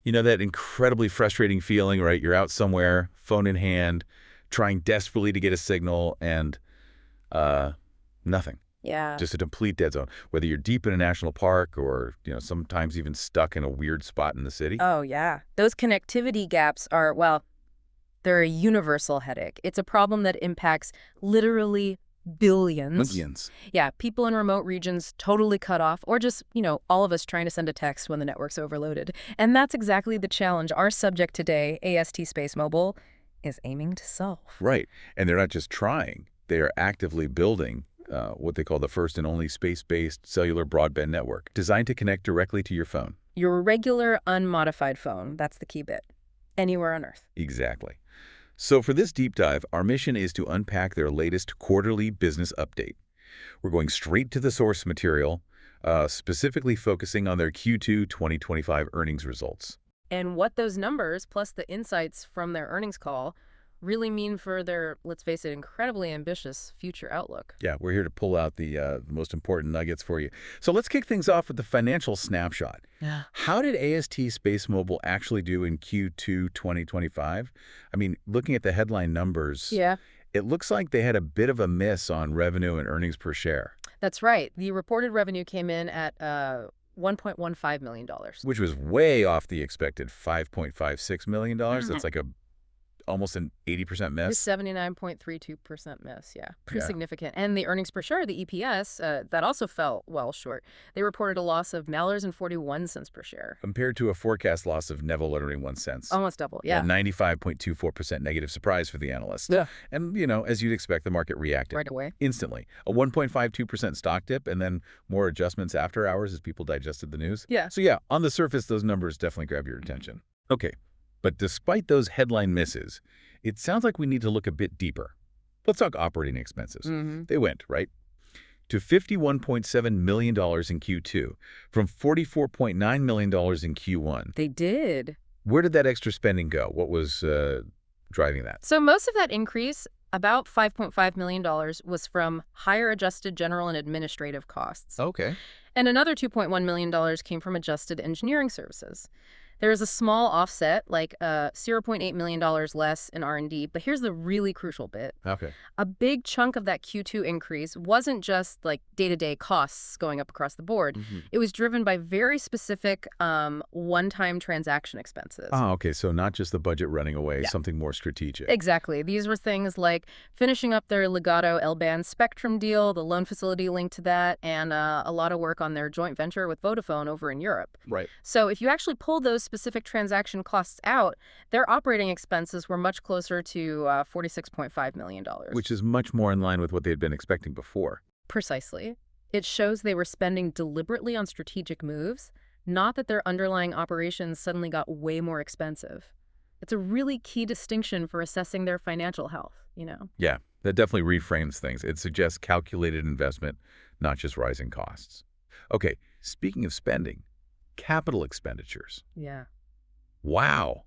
You know, that incredibly frustrating feeling, right? You're out somewhere, phone in hand, trying desperately to get a signal, and nothing. Yeah. Just a complete dead zone. Whether you're deep in a national park or, sometimes even stuck in a weird spot in the city. Oh, yeah. Those connectivity gaps are, well, they're a universal headache. It's a problem that impacts literally billions. Millions. Yeah, people in remote regions totally cut off, or just, all of us trying to send a text when the network's overloaded. And that's exactly the challenge our subject today, AST SpaceMobile, is aiming to solve. Right. And they're not just trying. They are actively building what they call the first and only space-based cellular broadband network, designed to connect directly to your phone. Your regular unmodified phone, that's the key bit. Anywhere on Earth. Exactly. So for this deep dive, our mission is to unpack their latest quarterly business update. We're going straight to the source material, specifically focusing on their Q2 2025 earnings results. And what those numbers, plus the insights from their earnings call, really mean for their, let's face it, incredibly ambitious future outlook. Yeah, we're here to pull out the most important nuggets for you. So let's kick things off with the financial snapshot. Yeah. How did AST SpaceMobile actually do in Q2 2025? I mean, looking at the headline numbers, it looks like they had a bit of a miss on revenue and earnings per share. That's right. The reported revenue came in at $1.15 million. Which was way off the expected $5.56 million. That's like almost an 80% miss. 79.32% miss, yeah. Pretty Yeah. significant. And the earnings per share, the EPS, that also fell well short. They reported a loss of $9.41 per share. Compared to a forecast loss of $1.01. Almost double, yeah. 95.24% negative surprise for the analysts. Yeah. And, as you'd expect, the market reacted. Right away. Instantly. A 1.52% stock dip and then more adjustments after hours as people digested the news. Yeah. So yeah, on the surface, those numbers definitely grab your attention. Okay. But despite those headline misses, it sounds like we need to look a bit deeper. Let's talk operating expenses. They went, right, to $51.7 million in Q2 from $44.9 million in Q1. They did. Where did that extra spending go? What was driving that? So most of that increase, about $5.5 million, was from higher adjusted general and administrative costs. Okay. And another $2.1 million came from adjusted engineering services. There is a small offset, like $0.8 million less in R&D, but here's the really crucial bit. Okay. A big chunk of that Q2 increase wasn't just like day-to-day costs going up across the board. It was driven by very specific one-time transaction expenses. Oh, okay. So not just the budget running away, something more strategic. Exactly. These were things like finishing up their Legato L-band spectrum deal, the loan facility linked to that, and a lot of work on their joint venture with Vodafone over in Europe. Right. So if you actually pull those specific transaction costs out, their operating expenses were much closer to $46.5 million. Which is much more in line with what they had been expecting before. Precisely. It shows they were spending deliberately on strategic moves, not that their underlying operations suddenly got way more expensive. It's a really key distinction for assessing their financial health, Yeah, that definitely reframes things. It suggests calculated investment, not just rising costs. Okay, speaking of spending, capital expenditures. Yeah. Wow.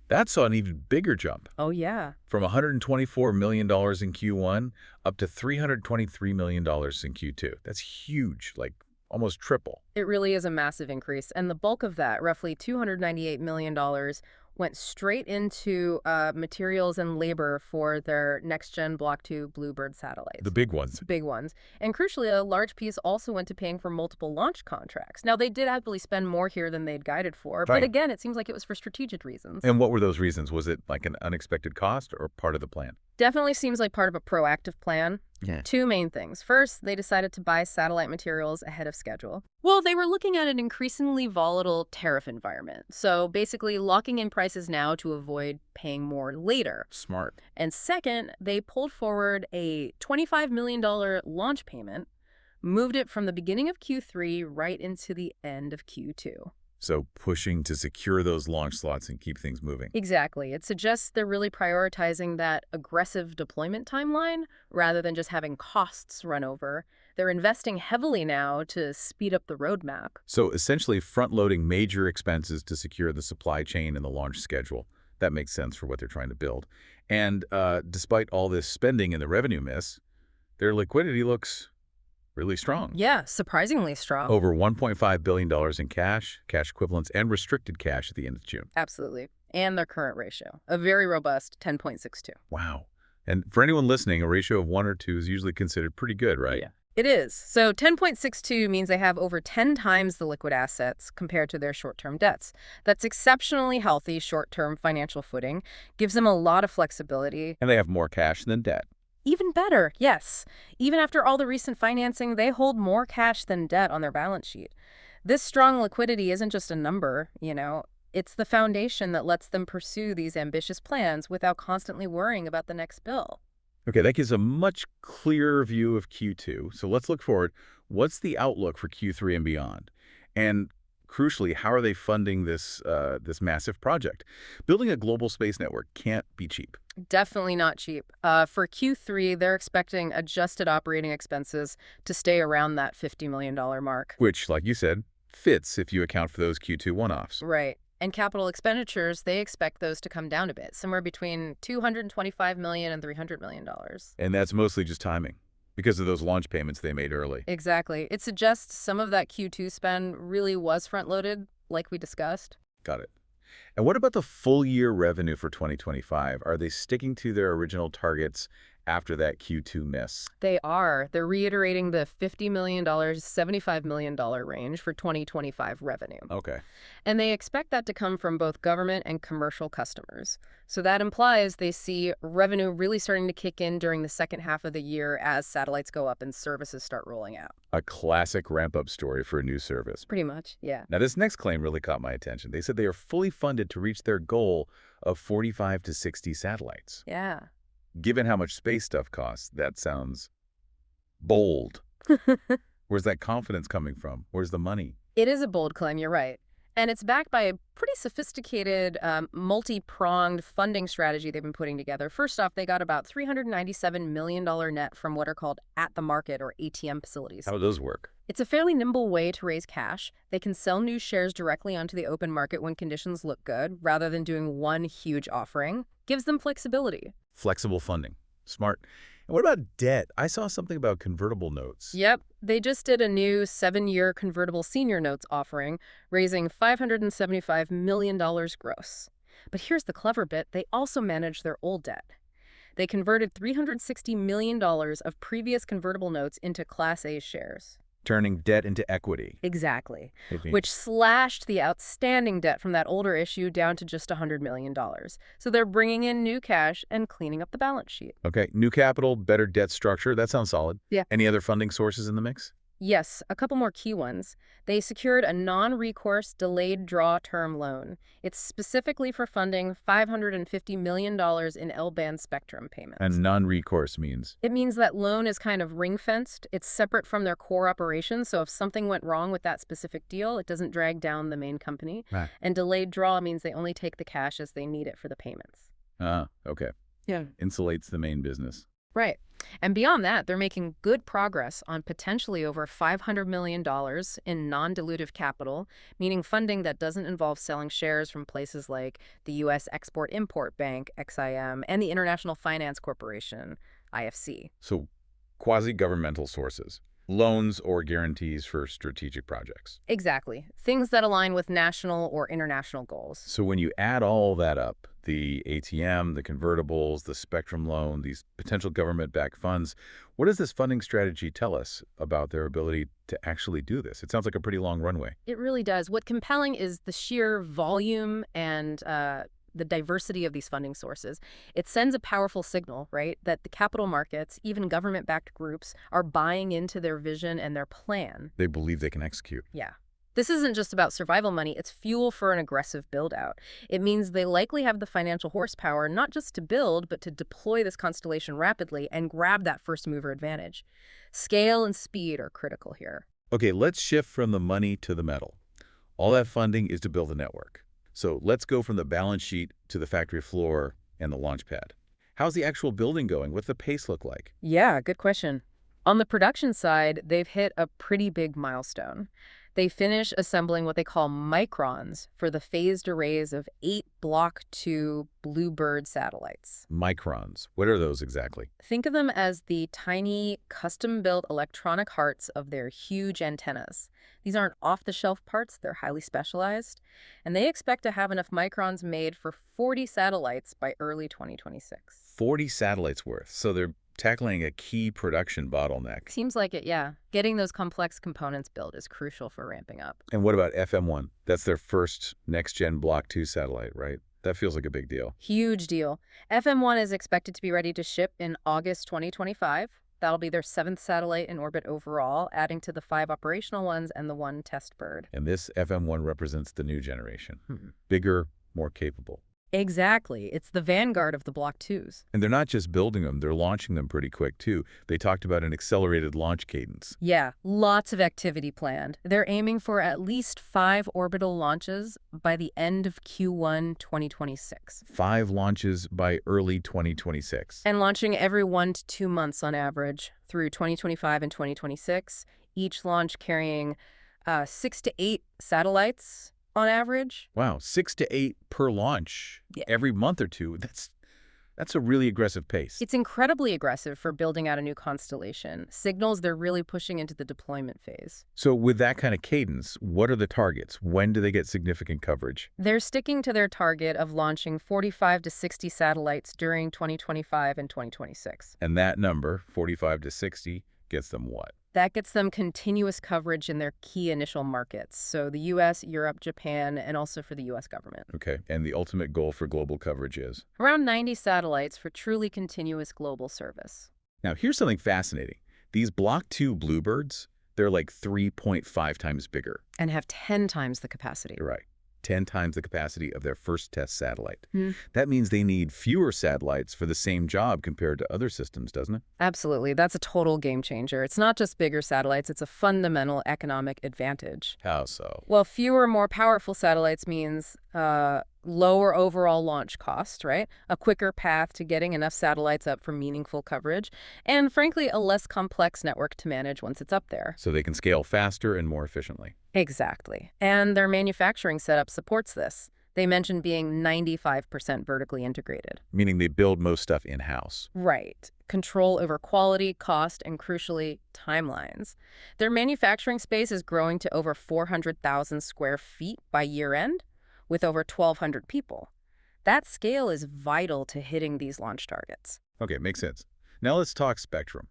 That saw an even bigger jump. Oh, yeah. From $124 million in Q1 up to $323 million in Q2. That's huge, like almost triple. It really is a massive increase. And the bulk of that, roughly $298 million, went straight into materials and labor for their next-gen Block 2 Bluebird satellites. The big ones. Big ones. And crucially, a large piece also went to paying for multiple launch contracts. Now, they did happily spend more here than they'd guided for, but again, it seems like it was for strategic reasons. And what were those reasons? Was it like an unexpected cost or part of the plan? Definitely seems like part of a proactive plan. Yeah. Two main things. First, they decided to buy satellite materials ahead of schedule. Well, they were looking at an increasingly volatile tariff environment. So basically locking in prices now to avoid paying more later. Smart. And second, they pulled forward a $25 million launch payment, moved it from the beginning of Q3 right into the end of Q2. So pushing to secure those launch slots and keep things moving. Exactly. It suggests they're really prioritizing that aggressive deployment timeline rather than just having costs run over. They're investing heavily now to speed up the roadmap. So essentially front-loading major expenses to secure the supply chain and the launch schedule. That makes sense for what they're trying to build. And despite all this spending and the revenue miss, their liquidity looks really strong. Yeah, surprisingly strong. Over $1.5 billion in cash, cash equivalents, and restricted cash at the end of June. Absolutely. And their current ratio, a very robust 10.62. Wow. And for anyone listening, a ratio of 1 or 2 is usually considered pretty good, right? Yeah. It is. So 10.62 means they have over 10 times the liquid assets compared to their short-term debts. That's exceptionally healthy short-term financial footing, gives them a lot of flexibility. And they have more cash than debt. Even better, yes. Even after all the recent financing, they hold more cash than debt on their balance sheet. This strong liquidity isn't just a number, it's the foundation that lets them pursue these ambitious plans without constantly worrying about the next bill. Okay, that gives a much clearer view of Q2. So let's look forward. What's the outlook for Q3 and beyond? And crucially, how are they funding this massive project? Building a global space network can't be cheap. Definitely not cheap. For Q3, they're expecting adjusted operating expenses to stay around that $50 million mark. Which, like you said, fits if you account for those Q2 one-offs. Right. And capital expenditures, they expect those to come down a bit, somewhere between $225 million and $300 million. And that's mostly just timing, because of those launch payments they made early. Exactly. It suggests some of that Q2 spend really was front-loaded, like we discussed. Got it. And what about the full-year revenue for 2025? Are they sticking to their original targets after that Q2 miss? They are. They're reiterating the $50 million, $75 million range for 2025 revenue. Okay. And they expect that to come from both government and commercial customers. So that implies they see revenue really starting to kick in during the second half of the year as satellites go up and services start rolling out. A classic ramp-up story for a new service. Pretty much, yeah. Now, this next claim really caught my attention. They said they are fully funded to reach their goal of 45 to 60 satellites. Yeah. Given how much space stuff costs, that sounds bold. Where's that confidence coming from? Where's the money? It is a bold claim, you're right. And it's backed by a pretty sophisticated, multi-pronged funding strategy they've been putting together. First off, they got about $397 million net from what are called at-the-market or ATM facilities. How do those work? It's a fairly nimble way to raise cash. They can sell new shares directly onto the open market when conditions look good, rather than doing one huge offering. Gives them flexibility. Flexible funding. Smart. And what about debt? I saw something about convertible notes. Yep. They just did a new 7-year convertible senior notes offering, raising $575 million gross. But here's the clever bit. They also managed their old debt. They converted $360 million of previous convertible notes into Class A shares. Turning debt into equity. Exactly. Which slashed the outstanding debt from that older issue down to just $100 million. So they're bringing in new cash and cleaning up the balance sheet. Okay, new capital, better debt structure. That sounds solid. Yeah. Any other funding sources in the mix? Yes, a couple more key ones. They secured a non-recourse delayed draw term loan. It's specifically for funding $550 million in L-band spectrum payments. And non-recourse means? It means that loan is kind of ring-fenced. It's separate from their core operations, so if something went wrong with that specific deal, it doesn't drag down the main company. Right. And delayed draw means they only take the cash as they need it for the payments. Ah, okay. Yeah. Insulates the main business. Right. And beyond that, they're making good progress on potentially over $500 million in non-dilutive capital, meaning funding that doesn't involve selling shares from places like the U.S. Export-Import Bank, XIM, and the International Finance Corporation, IFC. So quasi-governmental sources. Loans or guarantees for strategic projects. Exactly. Things that align with national or international goals. So when you add all that up, the ATM, the convertibles, the spectrum loan, these potential government-backed funds, what does this funding strategy tell us about their ability to actually do this? It sounds like a pretty long runway. It really does. What's compelling is the sheer volume and the diversity of these funding sources. It sends a powerful signal, right, that the capital markets, even government-backed groups, are buying into their vision and their plan. They believe they can execute. Yeah. This isn't just about survival money, it's fuel for an aggressive build-out. It means they likely have the financial horsepower not just to build, but to deploy this constellation rapidly and grab that first-mover advantage. Scale and speed are critical here. Okay, let's shift from the money to the metal. All that funding is to build a network. So let's go from the balance sheet to the factory floor and the launch pad. How's the actual building going? What's the pace look like? Yeah, good question. On the production side, they've hit a pretty big milestone. They finish assembling what they call microns for the phased arrays of 8 Block 2 Bluebird satellites. Microns. What are those exactly? Think of them as the tiny, custom-built electronic hearts of their huge antennas. These aren't off-the-shelf parts, they're highly specialized, and they expect to have enough microns made for 40 satellites by early 2026. 40 satellites worth. So they're tackling a key production bottleneck. Seems like it, yeah. Getting those complex components built is crucial for ramping up. And what about FM1? That's their first next-gen Block 2 satellite, right? That feels like a big deal. Huge deal. FM1 is expected to be ready to ship in August 2025. That'll be their 7th satellite in orbit overall, adding to the 5 operational ones and the 1 test bird. And this FM1 represents the new generation. Bigger, more capable. Exactly. It's the vanguard of the Block 2s. And they're not just building them, they're launching them pretty quick, too. They talked about an accelerated launch cadence. Yeah, lots of activity planned. They're aiming for at least 5 orbital launches by the end of Q1 2026. 5 launches by early 2026. And launching every 1 to 2 months on average through 2025 and 2026, each launch carrying 6 to 8 satellites on average. Wow, 6 to 8 per launch every month or two. That's a really aggressive pace. It's incredibly aggressive for building out a new constellation. Signals they're really pushing into the deployment phase. So with that kind of cadence, what are the targets? When do they get significant coverage? They're sticking to their target of launching 45 to 60 satellites during 2025 and 2026. And that number, 45 to 60, gets them what? That gets them continuous coverage in their key initial markets. So the U.S., Europe, Japan, and also for the U.S. government. Okay, and the ultimate goal for global coverage is? Around 90 satellites for truly continuous global service. Now, here's something fascinating. These Block 2 Bluebirds, they're like 3.5 times bigger. And have 10 times the capacity. You're right. 10 times the capacity of their first test satellite. That means they need fewer satellites for the same job compared to other systems, doesn't it? Absolutely. That's a total game changer. It's not just bigger satellites, it's a fundamental economic advantage. How so? Well, fewer, more powerful satellites means lower overall launch cost, right? A quicker path to getting enough satellites up for meaningful coverage, and frankly, a less complex network to manage once it's up there. So they can scale faster and more efficiently. Exactly. And their manufacturing setup supports this. They mentioned being 95% vertically integrated. Meaning they build most stuff in-house. Right. Control over quality, cost, and crucially, timelines. Their manufacturing space is growing to over 400,000 square feet by year-end, with over 1,200 people. That scale is vital to hitting these launch targets. Okay, makes sense. Now let's talk spectrum.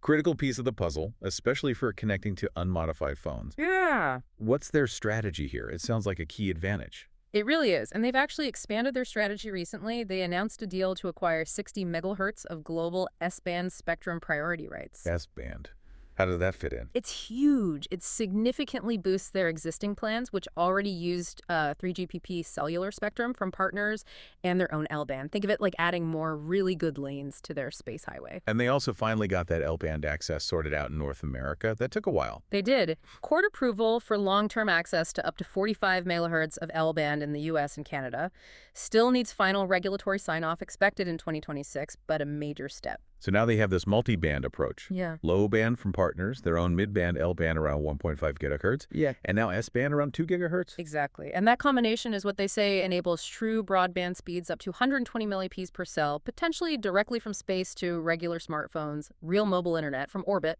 Critical piece of the puzzle, especially for connecting to unmodified phones. Yeah. What's their strategy here? It sounds like a key advantage. It really is, and they've actually expanded their strategy recently. They announced a deal to acquire 60 megahertz of global S-band spectrum priority rights. S-band. How does that fit in? It's huge. It significantly boosts their existing plans, which already used 3GPP cellular spectrum from partners and their own L-band. Think of it like adding more really good lanes to their space highway. And they also finally got that L-band access sorted out in North America. That took a while. They did. Court approval for long-term access to up to 45 megahertz of L-band in the U.S. and Canada. Still needs final regulatory sign-off expected in 2026, but a major step. So now they have this multi-band approach. Yeah. Low band from partners, their own mid-band L-band around 1.5 gigahertz. Yeah. And now S-band around 2 gigahertz? Exactly. And that combination is what they say enables true broadband speeds up to 120 millipedes per cell, potentially directly from space to regular smartphones, real mobile internet from orbit.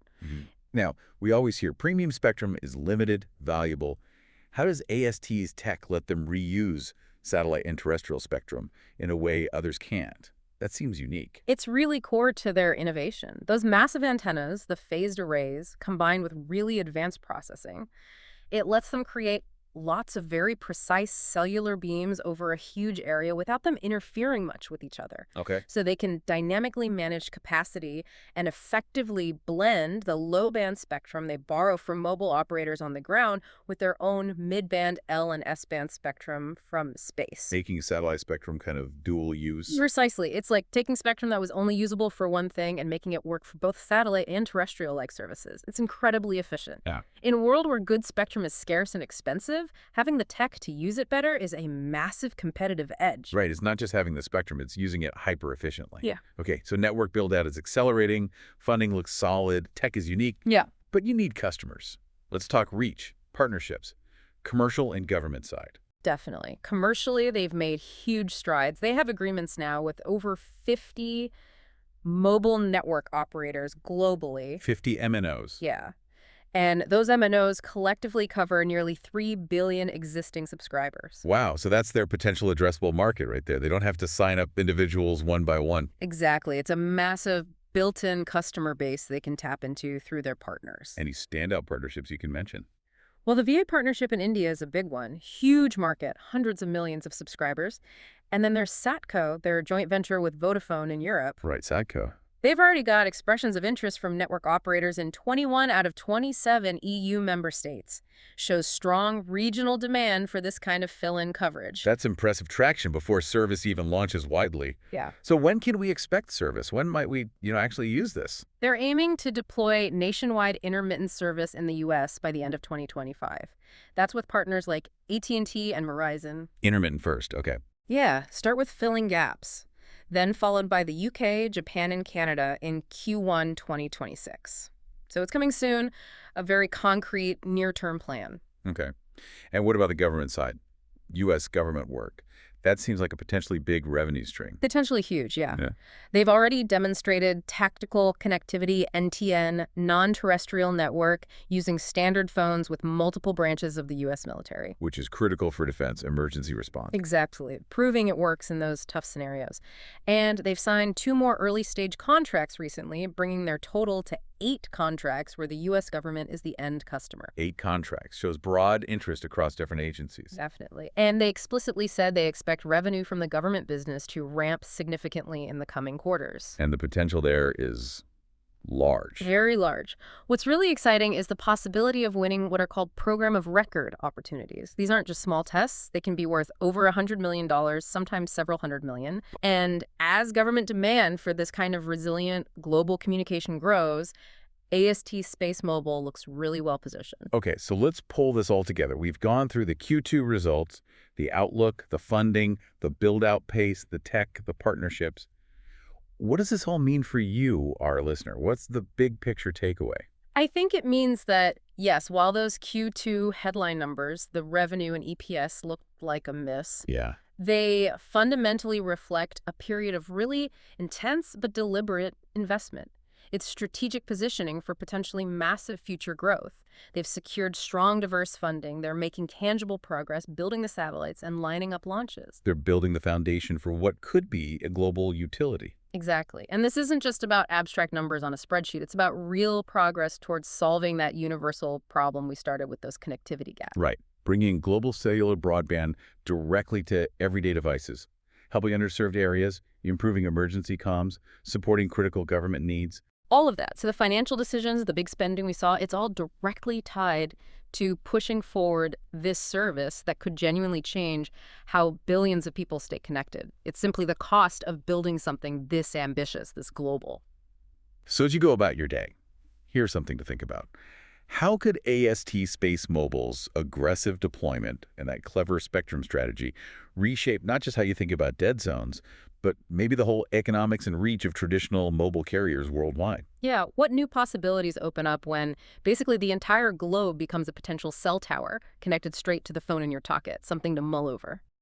Now, we always hear premium spectrum is limited, valuable. How does AST's tech let them reuse satellite and terrestrial spectrum in a way others can't? That seems unique. It's really core to their innovation. Those massive antennas, the phased arrays, combined with really advanced processing, it lets them create lots of very precise cellular beams over a huge area without them interfering much with each other. Okay. So they can dynamically manage capacity and effectively blend the low-band spectrum they borrow from mobile operators on the ground with their own mid-band L and S-band spectrum from space. Making satellite spectrum kind of dual use. Precisely. It's like taking spectrum that was only usable for one thing and making it work for both satellite and terrestrial-like services. It's incredibly efficient. Yeah. In a world where good spectrum is scarce and expensive, having the tech to use it better is a massive competitive edge. Right. It's not just having the spectrum, it's using it hyper efficiently. Yeah. Okay. So network build out is accelerating, funding looks solid, tech is unique. Yeah. But you need customers. Let's talk reach. Partnerships, commercial and government side. Definitely. Commercially, they've made huge strides. They have agreements now with over 50 mobile network operators globally. 50 MNOs. Yeah. And those MNOs collectively cover nearly 3 billion existing subscribers. Wow, so that's their potential addressable market right there. They don't have to sign up individuals one by one. Exactly. It's a massive built-in customer base they can tap into through their partners. Any standout partnerships you can mention? Well, the VA partnership in India is a big one. Huge market, hundreds of millions of subscribers. And then there's Satco, their joint venture with Vodafone in Europe. Right, Sadco. They've already got expressions of interest from network operators in 21 out of 27 EU member states. Shows strong regional demand for this kind of fill-in coverage. That's impressive traction before service even launches widely. Yeah. So when can we expect service? When might we, actually use this? They're aiming to deploy nationwide intermittent service in the U.S. by the end of 2025. That's with partners like AT&T and Verizon. Intermittent first, okay. Yeah, start with filling gaps, then followed by the UK, Japan, and Canada in Q1 2026. So it's coming soon, a very concrete, near-term plan. Okay. And what about the government side? U.S. government work. That seems like a potentially big revenue stream. Potentially huge, yeah. Yeah. They've already demonstrated tactical connectivity, NTN, non-terrestrial network, using standard phones with multiple branches of the U.S. military. Which is critical for defense emergency response. Exactly, proving it works in those tough scenarios. And they've signed 2 more early-stage contracts recently, bringing their total to 8 contracts where the U.S. government is the end customer. 8 contracts. Shows broad interest across different agencies. Definitely. And they explicitly said they expect revenue from the government business to ramp significantly in the coming quarters. And the potential there is large. Very large. What's really exciting is the possibility of winning what are called program of record opportunities. These aren't just small tests. They can be worth over $100 million, sometimes several hundred million. And as government demand for this kind of resilient global communication grows, AST SpaceMobile looks really well positioned. Okay, so let's pull this all together. We've gone through the Q2 results, the outlook, the funding, the build-out pace, the tech, the partnerships. What does this all mean for you, our listener? What's the big picture takeaway? I think it means that, yes, while those Q2 headline numbers, the revenue and EPS looked like a miss, Yeah. they fundamentally reflect a period of really intense but deliberate investment. It's strategic positioning for potentially massive future growth. They've secured strong, diverse funding. They're making tangible progress, building the satellites and lining up launches. They're building the foundation for what could be a global utility. Exactly. And this isn't just about abstract numbers on a spreadsheet. It's about real progress towards solving that universal problem we started with, those connectivity gaps. Right. Bringing global cellular broadband directly to everyday devices, helping underserved areas, improving emergency comms, supporting critical government needs. All of that. So the financial decisions, the big spending we saw, it's all directly tied to pushing forward this service that could genuinely change how billions of people stay connected. It's simply the cost of building something this ambitious, this global. So as you go about your day, here's something to think about. How could AST SpaceMobile's aggressive deployment and that clever spectrum strategy reshape not just how you think about dead zones, but maybe the whole economics and reach of traditional mobile carriers worldwide? Yeah, what new possibilities open up when basically the entire globe becomes a potential cell tower connected straight to the phone in your pocket, something to mull over.